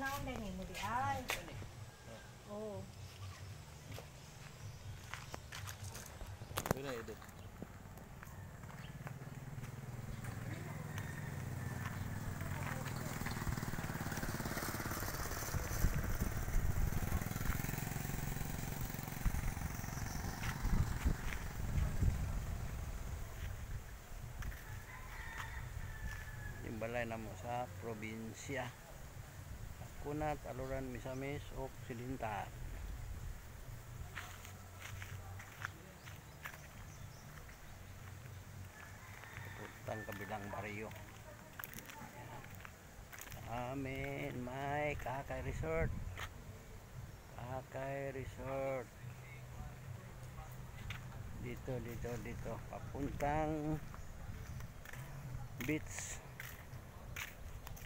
naon din mo di ay. Oh. Wala edit. Yung balay na mo sa probinsya. Kunat, Aluran, Misamis, Occidental. Puntang kabilang baryo. Amin, may Kakay Resort. Kakay Resort. Dito. Papuntang beach.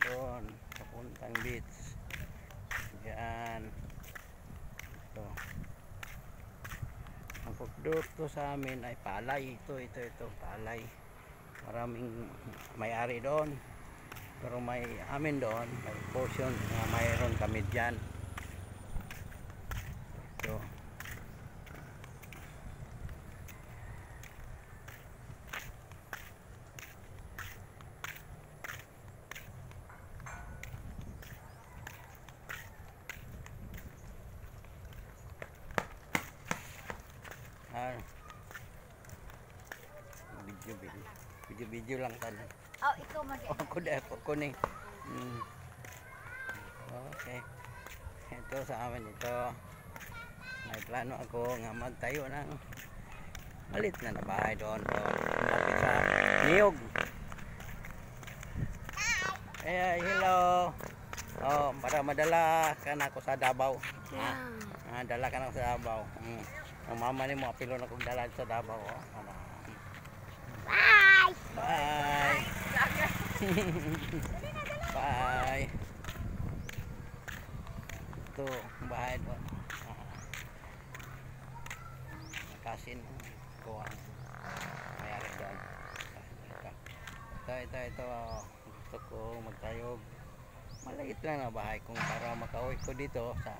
Doon, papuntang beach. Diyan. Ito. Ang produkto sa amin ay palay. Ito, palay. Maraming may-ari doon. Pero may amin doon, may portion na mayroon kami dyan. Ito. Video lang tani. Oh, ikaw mag. Ako ni. Okay. Ito sa amin ito. May plano ako nga magtayo ng malit na bahay doon. Malapit sa Niyog. Hello. Oh, para madala ka na ako sa Davao. Dala ka na ako sa Davao. Ang mama ni mo apilo na kong dala sa Davao. Bye. Bye. Bye. Ito, bahay doon. Kasin ko ang mayari doon. Ito. Gusto ko magtayog. Maliit lang na bahay kung para makauwi ko dito sa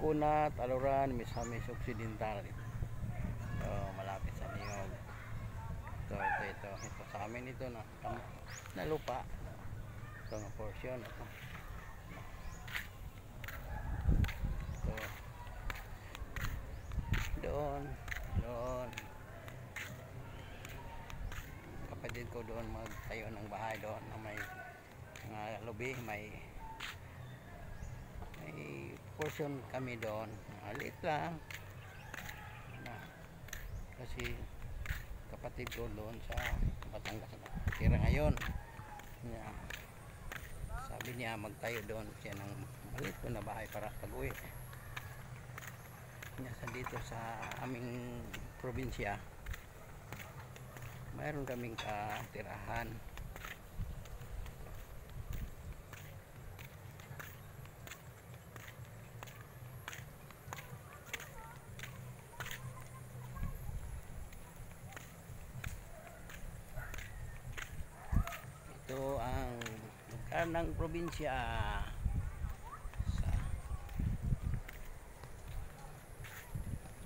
Kunat, Aluran, Misamis, Occidental. Ito, malapit sa Niyog. Ito sa amin ito na lupa. Ito nga portion ito. Doon kapatid ko doon magtayo ng bahay doon na may mga lobby, may portion kami doon. Maliit lang kasi kapatid ko doon sa Batangas tira ngayon. Sabi niya magtayo doon siya ng maliit na bahay para pag-uwi niya sa dito sa aming probinsya. Mayroon kaming katirahan. Ito ang lugar ng probinsya sa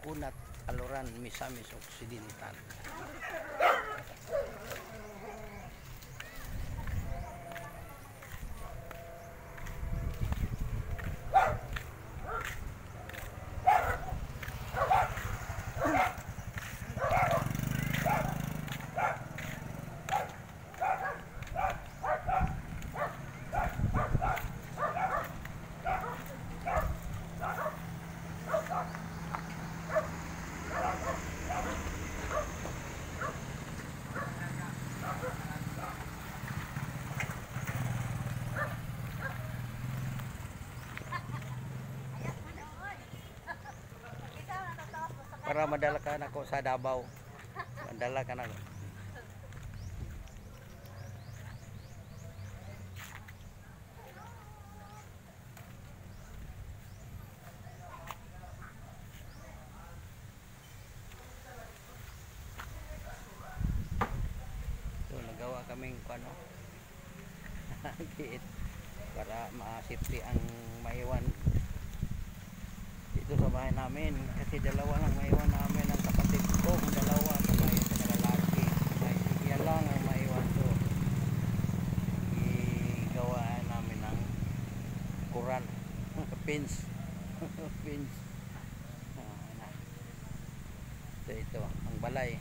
Kunat, Aluran, Misamis, Occidental. Para madala ka na ko sa Davao. Madala ka na ko. So nagawa kaming ano. Giit. para ma-safety ang maiwan dito sa bahay namin, kasi dalawa lang maiwan namin ang kapatid ko, ang dalawa sa bahay sa lalaki. Yan lang ang maiwan, so igawa namin ng kuran pins pins. Ito ang balay.